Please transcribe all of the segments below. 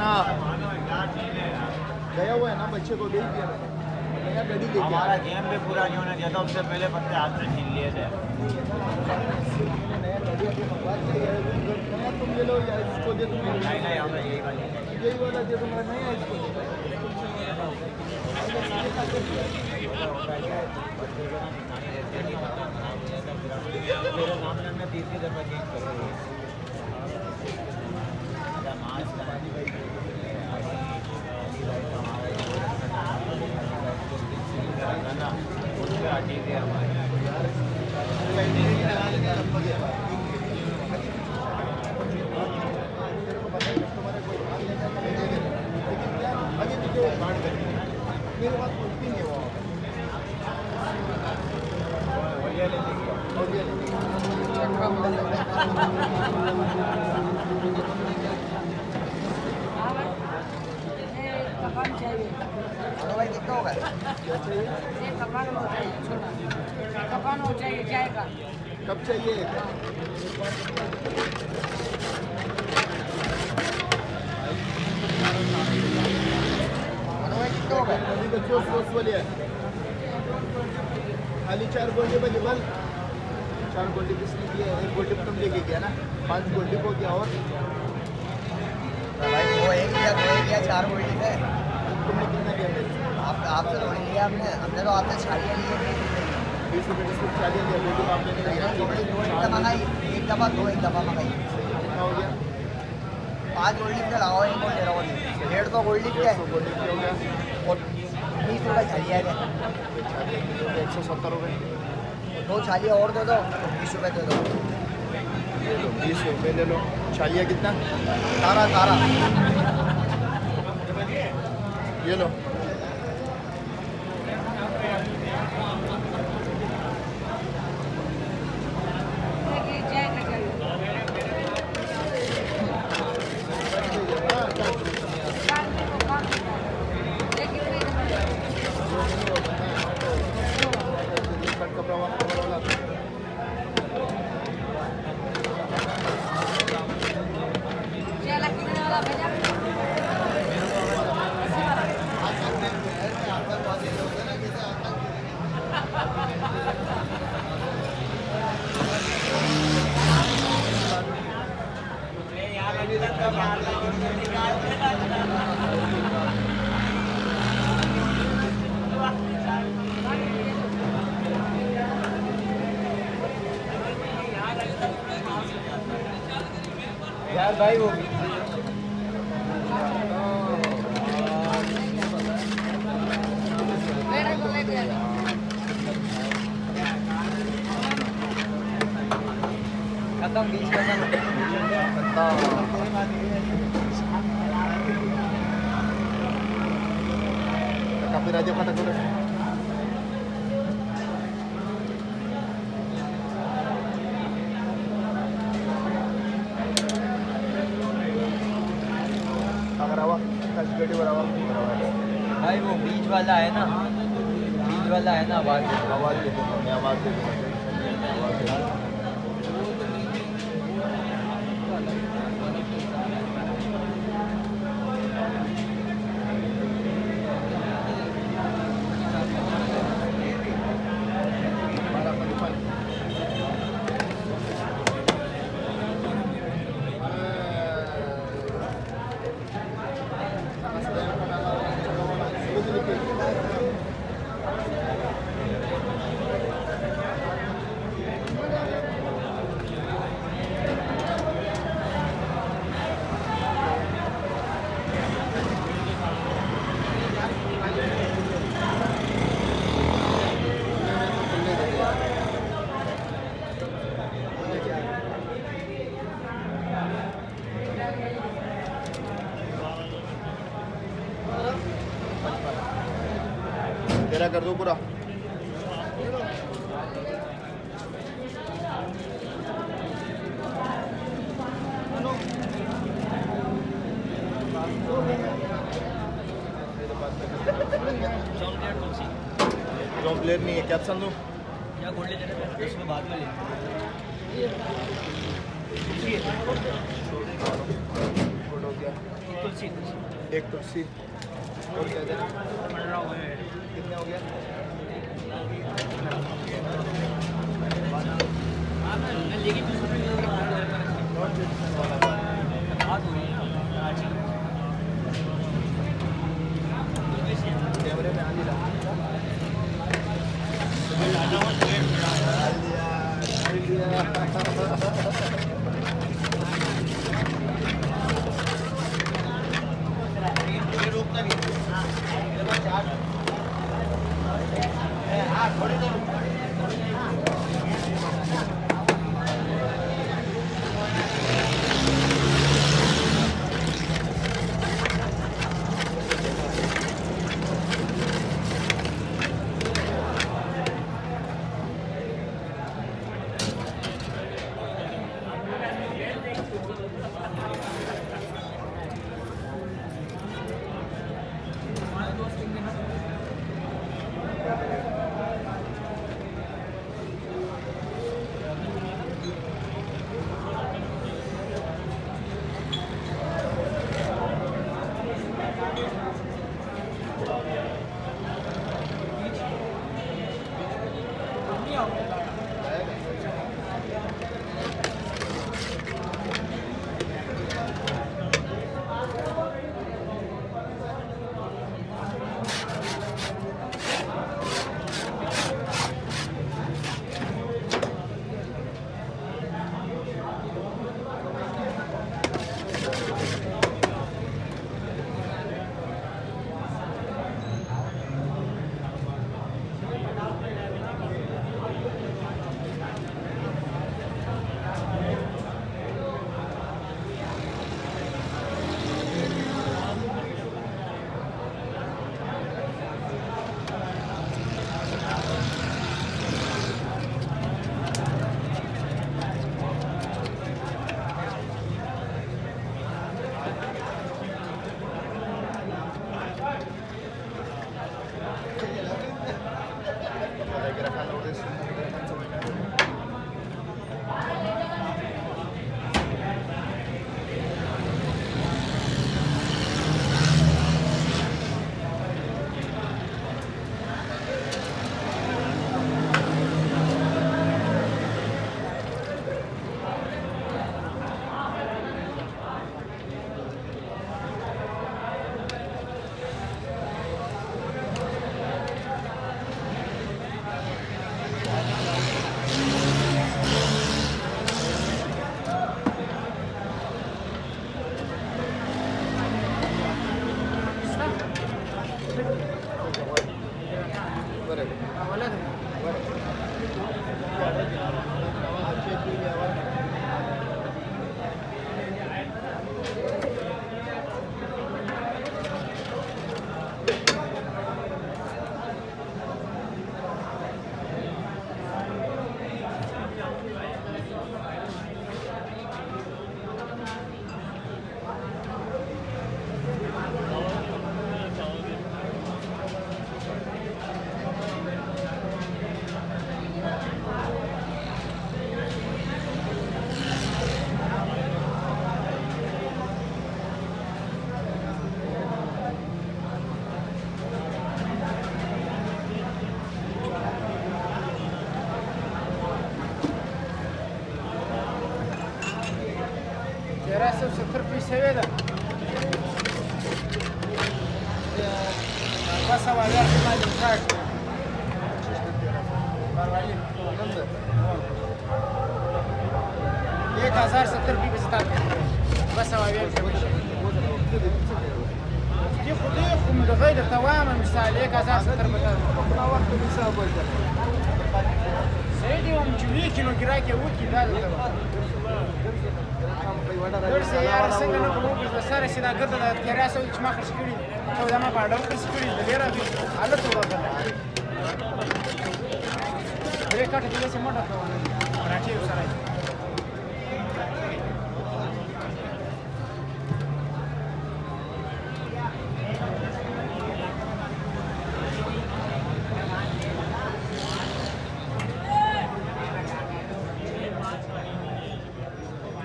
हाँ गया हुआ है ना, बच्चे को भेज दिया नया गड्डी लेके। हमारा गेम भी पूरा नहीं होना चाहिए था, उससे पहले पत्ते हाथ में छीन लिए थे। नया गड्डी अभी मंगवा दिया, नया तुम ले लो या इसको दे दूँ। नहीं हमें यही वाला दे दूँगा, नया इसको मेरे सामने में तीसरी दफा चेंज कर रही है। मेरे पास कुछ नहीं है वो भाई कितना होगा? कपान हो चाहिए चाय का। कब चाहिए? खाली 4 गोल्डी बजे बल 4 गोल्डी किसने दिया? 1 गोल्डी तुम लेके गया ना, 5 गोल्डी को क्या और भाई वो एक या 4 गोल्डी थे। तुमने कितना दिया? आपसे थोड़ी लिया हमने तो आपसे 40 लिए। 20 रुपये का सिर्फ 40 लिया, गोल्डी को आपने नहीं लिया। मंगाई एक दफ़ा मंगाई। कितना हो गया? 5 गोल्डी का लगाओ, 1 गोल्डी रहो 150 गोल्डी क्या है? गोल्डी क्या हो गया? और 20 रुपये छालिया है। 170 रुपये। 2 छालिया और दे दो, 20 रुपये दे दो। 20 रुपये ले लो। छालिया कितना? तारा ये लो। यार भाई वो खत्म 20 काफी राजा फटा करो। अगर आवा गड्डी बराबर भाई वो बीच वाला है ना, आवाज़ दे दूँगा, मैं आवाज़ दे दूँगा। तेरा कर दो पूरा। चॉकलेट नहीं है, कैप्सन दूँ या गोल्ड ले लेना, इसमें बाद में ले तुलसी एक कुर्सी और क्या देना कितने हो गया कैमरे में आ नहीं रहा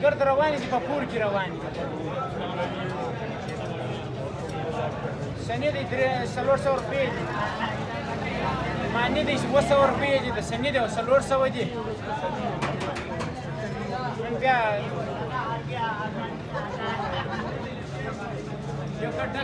Garda rawani, di papur ki rawani. Seni de salor savur page. Mani de वो savur page de seni de salor savur de. क्या ये कट्टा